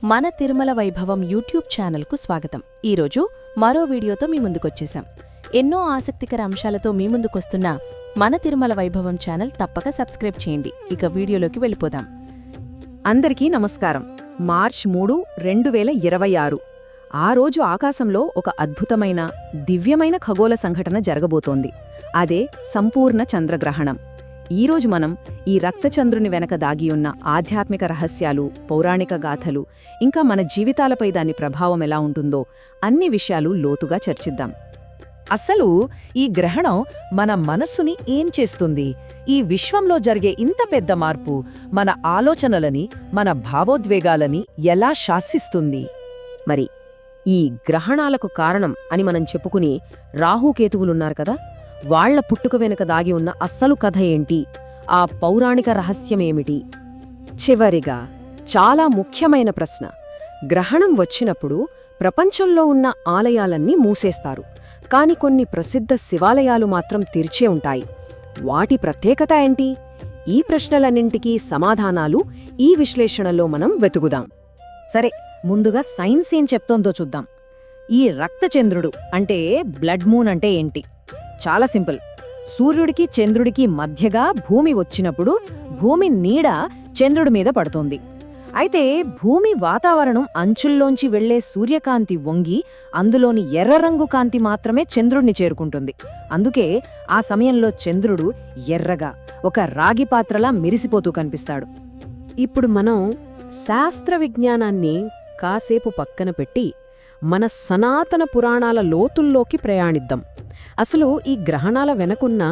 మన తిరుమల వైభవం యూట్యూబ్ ఛానల్కు స్వాగతం. ఈరోజు మరో వీడియోతో మీ ముందుకొచ్చేశాం. ఎన్నో ఆసక్తికర అంశాలతో మీ ముందుకొస్తున్న మన తిరుమల వైభవం ఛానల్ తప్పక సబ్స్క్రైబ్ చేయండి. ఇక వీడియోలోకి వెళ్ళిపోదాం. అందరికీ నమస్కారం. మార్చ్ 3, 2026 ఆ రోజు ఆకాశంలో ఒక అద్భుతమైన దివ్యమైన ఖగోళ సంఘటన జరగబోతోంది. అదే సంపూర్ణ చంద్రగ్రహణం. ఈరోజు మనం ఈ రక్తచంద్రుని వెనక దాగియున్న ఆధ్యాత్మిక రహస్యాలు, పౌరాణిక గాథలు, ఇంకా మన జీవితాలపై దాని ప్రభావం ఎలా ఉంటుందో అన్ని విషయాలు లోతుగా చర్చిద్దాం. అసలు ఈ గ్రహణం మన మనస్సుని ఏం చేస్తుంది? ఈ విశ్వంలో జరిగే ఇంత పెద్ద మార్పు మన ఆలోచనలని, మన భావోద్వేగాలని ఎలా శాసిస్తుంది? మరి ఈ గ్రహణాలకు కారణం అని మనం చెప్పుకుని రాహుకేతువులున్నారు కదా, వాళ్ల పుట్టుక వెనుక దాగి ఉన్న అస్సలు కథ ఏంటి? ఆ పౌరాణిక రహస్యమేమిటి? చివరిగా చాలా ముఖ్యమైన ప్రశ్న. గ్రహణం వచ్చినప్పుడు ప్రపంచంలో ఉన్న ఆలయాలన్నీ మూసేస్తారు, కాని కొన్ని ప్రసిద్ధ శివాలయాలు మాత్రం తెరిచే ఉంటాయి. వాటి ప్రత్యేకత ఏంటి? ఈ ప్రశ్నలన్నింటికీ సమాధానాలు ఈ విశ్లేషణలో మనం వెతుకుదాం. సరే, ముందుగా సైన్స్ ఏం చెప్తోందో చూద్దాం. ఈ రక్తచంద్రుడు అంటే బ్లడ్ మూన్ అంటే ఏంటి? చాలా సింపుల్. సూర్యుడికి చంద్రుడికి మధ్యగా భూమి వచ్చినప్పుడు భూమి నీడ చంద్రుడి మీద పడుతోంది. అయితే భూమి వాతావరణం అంచుల్లోంచి వెళ్లే సూర్యకాంతి వంగి అందులోని ఎర్రరంగు కాంతి మాత్రమే చంద్రుడిని చేరుకుంటుంది. అందుకే ఆ సమయంలో చంద్రుడు ఎర్రగా ఒక రాగి పాత్రలా మెరిసిపోతూ కనిపిస్తాడు. ఇప్పుడు మనం శాస్త్ర విజ్ఞానాన్ని కాసేపు పక్కన పెట్టి మన సనాతన పురాణాల లోతుల్లోకి ప్రయాణిద్దాం. అసలు ఈ గ్రహణాల వెనకున్న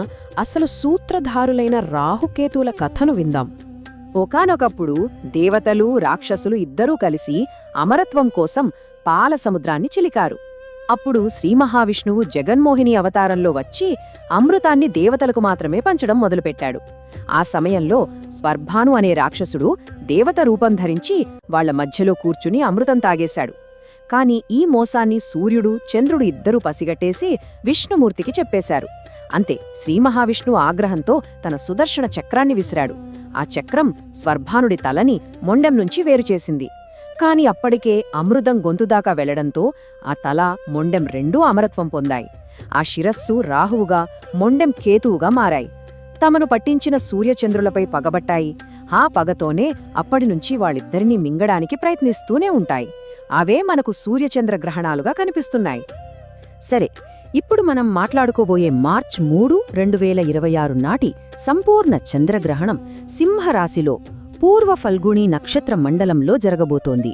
అసలు సూత్రధారులైన రాహుకేతువుల కథను విందాం. ఒకానొకప్పుడు దేవతలు, రాక్షసులు ఇద్దరూ కలిసి అమరత్వం కోసం పాల సముద్రాన్ని చిలికారు. అప్పుడు శ్రీమహావిష్ణువు జగన్మోహిని అవతారంలో వచ్చి అమృతాన్ని దేవతలకు మాత్రమే పంచడం మొదలుపెట్టాడు. ఆ సమయంలో స్వర్భాను అనే రాక్షసుడు దేవత రూపం ధరించి వాళ్ల మధ్యలో కూర్చుని అమృతం తాగేశాడు. కాని ఈ మోసాన్ని సూర్యుడు, చంద్రుడు ఇద్దరూ పసిగట్టేసి విష్ణుమూర్తికి చెప్పేశారు. అంతే, శ్రీమహావిష్ణువు ఆగ్రహంతో తన సుదర్శన చక్రాన్ని విసిరాడు. ఆ చక్రం స్వర్భానుడి తలని మొండెం నుంచి వేరుచేసింది. కాని అప్పటికే అమృతం గొంతుదాకా వెళ్లడంతో ఆ తల, మొండెం రెండూ అమరత్వం పొందాయి. ఆ శిరస్సు రాహువుగా, మొండెం కేతువుగా మారాయి. తమను పట్టించిన సూర్యచంద్రులపై పగబట్టాయి. ఆ పగతోనే అప్పటినుంచి వాళ్ళిద్దరినీ మింగడానికి ప్రయత్నిస్తూనే ఉంటాయి. అవే మనకు సూర్యచంద్ర గ్రహణాలుగా కనిపిస్తున్నాయి. సరే, ఇప్పుడు మనం మాట్లాడుకోబోయే మార్చ్ 3, 2026 నాటి సంపూర్ణ చంద్రగ్రహణం సింహరాశిలో పూర్వ ఫల్గుణీ నక్షత్ర మండలంలో జరగబోతోంది.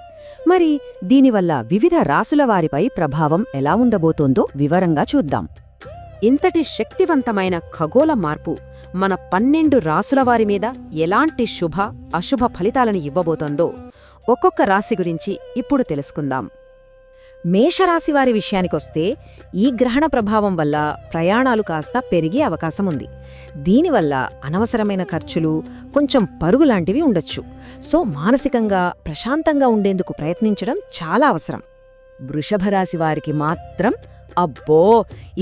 మరి దీనివల్ల వివిధ రాసుల వారిపై ప్రభావం ఎలా ఉండబోతోందో వివరంగా చూద్దాం. ఇంతటి శక్తివంతమైన ఖగోళ మార్పు మన 12 రాసుల వారి మీద ఎలాంటి శుభ, అశుభ ఫలితాలను ఇవ్వబోతోందో ఒక్కొక్క రాశి గురించి ఇప్పుడు తెలుసుకుందాం. మేషరాశివారి విషయానికొస్తే ఈ గ్రహణ ప్రభావం వల్ల ప్రయాణాలు కాస్త పెరిగే అవకాశముంది. దీనివల్ల అనవసరమైన ఖర్చులు, కొంచెం పరుగులాంటివి ఉండొచ్చు. సో మానసికంగా ప్రశాంతంగా ఉండేందుకు ప్రయత్నించడం చాలా అవసరం. వృషభరాశివారికి మాత్రం అబ్బో,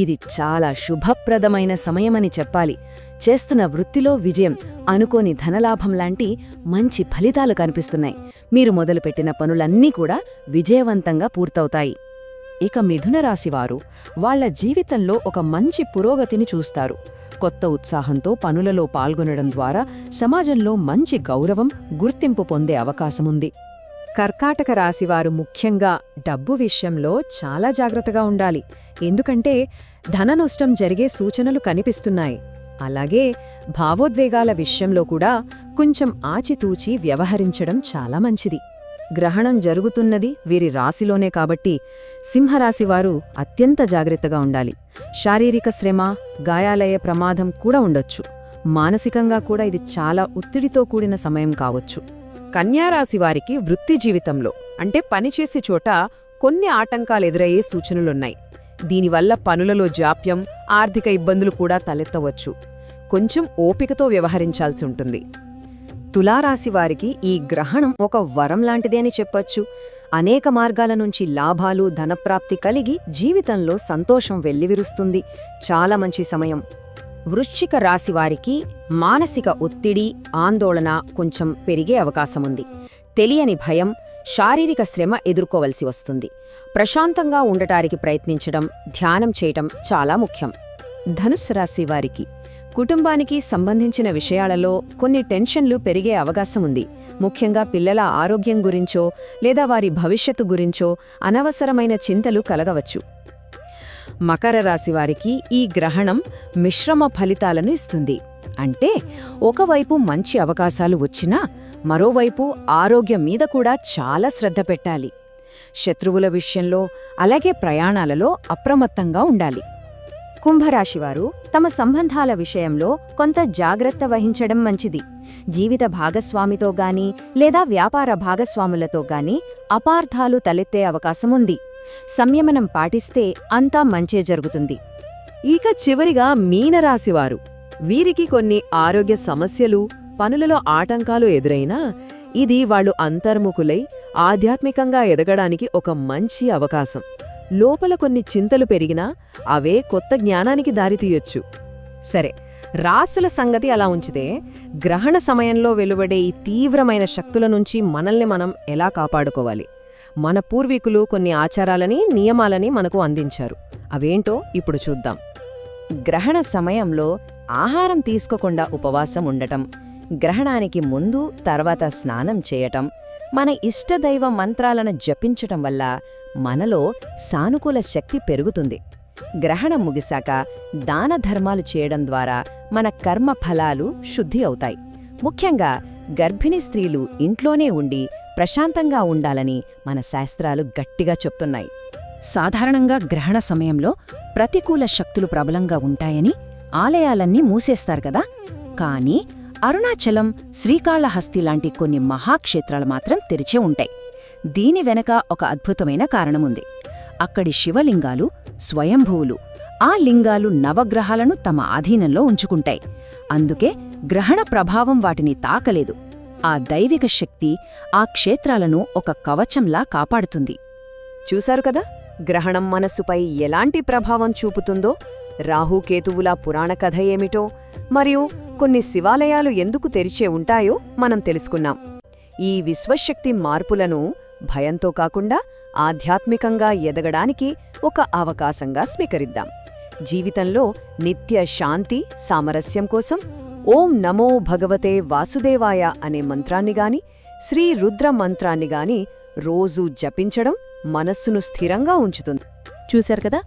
ఇది చాలా శుభప్రదమైన సమయమని చెప్పాలి. చేస్తున్న వృత్తిలో విజయం, అనుకోని ధనలాభం లాంటి మంచి ఫలితాలు కనిపిస్తున్నాయి. మీరు మొదలుపెట్టిన పనులన్నీ కూడా విజయవంతంగా పూర్తవుతాయి. ఇక మిథున రాశివారు వాళ్ల జీవితంలో ఒక మంచి పురోగతిని చూస్తారు. కొత్త ఉత్సాహంతో పనులలో పాల్గొనడం ద్వారా సమాజంలో మంచి గౌరవం, గుర్తింపు పొందే అవకాశముంది. కర్కాటక రాశివారు ముఖ్యంగా డబ్బు విషయంలో చాలా జాగ్రత్తగా ఉండాలి. ఎందుకంటే ధననష్టం జరిగే సూచనలు కనిపిస్తున్నాయి. అలాగే భావోద్వేగాల విషయంలో కూడా కొంచెం ఆచితూచి వ్యవహరించడం చాలా మంచిది. గ్రహణం జరుగుతున్నది వీరి రాశిలోనే కాబట్టి సింహరాశివారు అత్యంత జాగ్రత్తగా ఉండాలి. శారీరక శ్రమ, గాయాలయ్యే ప్రమాదం కూడా ఉండొచ్చు. మానసికంగా కూడా ఇది చాలా ఒత్తిడితో కూడిన సమయం కావచ్చు. కన్యారాశివారికి వృత్తి జీవితంలో అంటే పనిచేసే చోట కొన్ని ఆటంకాలు ఎదురయ్యే సూచనలున్నాయి. దీనివల్ల పనులలో జాప్యం, ఆర్థిక ఇబ్బందులు కూడా తలెత్తవచ్చు. కొంచెం ఓపికతో వ్యవహరించాల్సి ఉంటుంది. తులారాశివారికి ఈ గ్రహణం ఒక వరం లాంటిదే అని చెప్పొచ్చు. అనేక మార్గాల నుంచి లాభాలు, ధనప్రాప్తి కలిగి జీవితంలో సంతోషం వెల్లివిరుస్తుంది. చాలా మంచి సమయం. వృశ్చిక రాశివారికి మానసిక ఒత్తిడి, ఆందోళన కొంచెం పెరిగే అవకాశముంది. తెలియని భయం, శారీరక శ్రమ ఎదుర్కోవలసి వస్తుంది. ప్రశాంతంగా ఉండటానికి ప్రయత్నించడం, ధ్యానం చేయటం చాలా ముఖ్యం. ధనుస్సు రాశి వారికి కుటుంబానికి సంబంధించిన విషయాలలో కొన్ని టెన్షన్లు పెరిగే అవకాశం ఉంది. ముఖ్యంగా పిల్లల ఆరోగ్యం గురించో లేదా వారి భవిష్యత్తు గురించో అనవసరమైన చింతలు కలగవచ్చు. మకర రాశి వారికి ఈ గ్రహణం మిశ్రమ ఫలితాలను ఇస్తుంది. అంటే ఒకవైపు మంచి అవకాశాలు వచ్చినా మరోవైపు ఆరోగ్యం మీద కూడా చాలా శ్రద్ధ పెట్టాలి. శత్రువుల విషయంలో అలాగే ప్రయాణాలలో అప్రమత్తంగా ఉండాలి. కుంభరాశివారు తమ సంబంధాల విషయంలో కొంత జాగ్రత్త వహించడం మంచిది. జీవిత భాగస్వామితో గాని లేదా వ్యాపార భాగస్వాములతో గాని అపార్థాలు తలెత్తే అవకాశముంది. సంయమనం పాటిస్తే అంతా మంచే జరుగుతుంది. ఇక చివరిగా మీనరాశివారు వీరికి కొన్ని ఆరోగ్య సమస్యలు, పనులలో ఆటంకాలు ఎదురైనా ఇది వాళ్ళు అంతర్ముఖులై ఆధ్యాత్మికంగా ఎదగడానికి ఒక మంచి అవకాశం. లోపల కొన్ని చింతలు పెరిగినా అవే కొత్త జ్ఞానానికి దారితీయొచ్చు. సరే, రాసుల సంగతి అలా ఉంచితే గ్రహణ సమయంలో వెలువడే ఈ తీవ్రమైన శక్తుల నుంచి మనల్ని మనం ఎలా కాపాడుకోవాలి? మన పూర్వీకులు కొన్ని ఆచారాలని, నియమాలని మనకు అందించారు. అవేంటో ఇప్పుడు చూద్దాం. గ్రహణ సమయంలో ఆహారం తీసుకోకుండా ఉపవాసం ఉండటం, గ్రహణానికి ముందు తర్వాత స్నానం చేయటం, మన ఇష్టదైవ మంత్రాలను జపించటం వల్ల మనలో సానుకూల శక్తి పెరుగుతుంది. గ్రహణం ముగిశాక దాన ధర్మాలు చేయడం ద్వారా మన కర్మ ఫలాలు శుద్ధి అవుతాయి. ముఖ్యంగా గర్భిణీ స్త్రీలు ఇంట్లోనే ఉండి ప్రశాంతంగా ఉండాలని మన శాస్త్రాలు గట్టిగా చెప్తున్నాయి. సాధారణంగా గ్రహణ సమయంలో ప్రతికూల శక్తులు ప్రబలంగా ఉంటాయని ఆలయాలన్నీ మూసేస్తారు కదా. కానీ అరుణాచలం, శ్రీకాళహస్తి లాంటి కొన్ని మహాక్షేత్రాలు మాత్రం తెరిచే ఉంటాయి. దీని వెనక ఒక అద్భుతమైన కారణముంది. అక్కడి శివలింగాలు స్వయంభువులు. ఆ లింగాలు నవగ్రహాలను తమ ఆధీనంలో ఉంచుకుంటాయి. అందుకే గ్రహణ ప్రభావం వాటిని తాకలేదు. ఆ దైవిక శక్తి ఆ క్షేత్రాలను ఒక కవచంలా కాపాడుతుంది. చూశారు కదా, గ్రహణం మనస్సుపై ఎలాంటి ప్రభావం చూపుతుందో. రాహుకేతువుల పురాణ కథ ఏమిటో, మరియు కొన్ని శివాలయాలు ఎందుకు తెరిచే ఉంటాయో మనం తెలుసుకున్నాం. ఈ విశ్వశక్తి మార్పులను భయంతో కాకుండా ఆధ్యాత్మికంగా ఎదగడానికి ఒక అవకాశంగా స్వీకరిద్దాం. జీవితంలో నిత్య శాంతి, సామరస్యం కోసం ఓం నమో భగవతే వాసుదేవాయ అనే మంత్రాన్నిగాని, శ్రీ రుద్ర మంత్రాన్నిగాని రోజూ జపించడం మనస్సును స్థిరంగా ఉంచుతుంది. చూశారు కదా,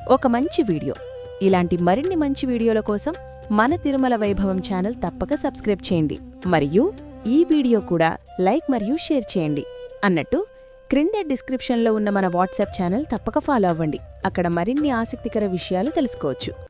ఒక మంచి వీడియో. ఇలాంటి మరిన్ని మంచి వీడియోల కోసం మన తిరుమల వైభవం ఛానల్ తప్పక సబ్స్క్రైబ్ చేయండి. మరియు ఈ వీడియో కూడా లైక్ మరియు షేర్ చేయండి. అన్నట్టు క్రింద డిస్క్రిప్షన్లో ఉన్న మన వాట్సాప్ ఛానల్ తప్పక ఫాలో అవ్వండి. అక్కడ మరిన్ని ఆసక్తికర విషయాలు తెలుసుకోవచ్చు.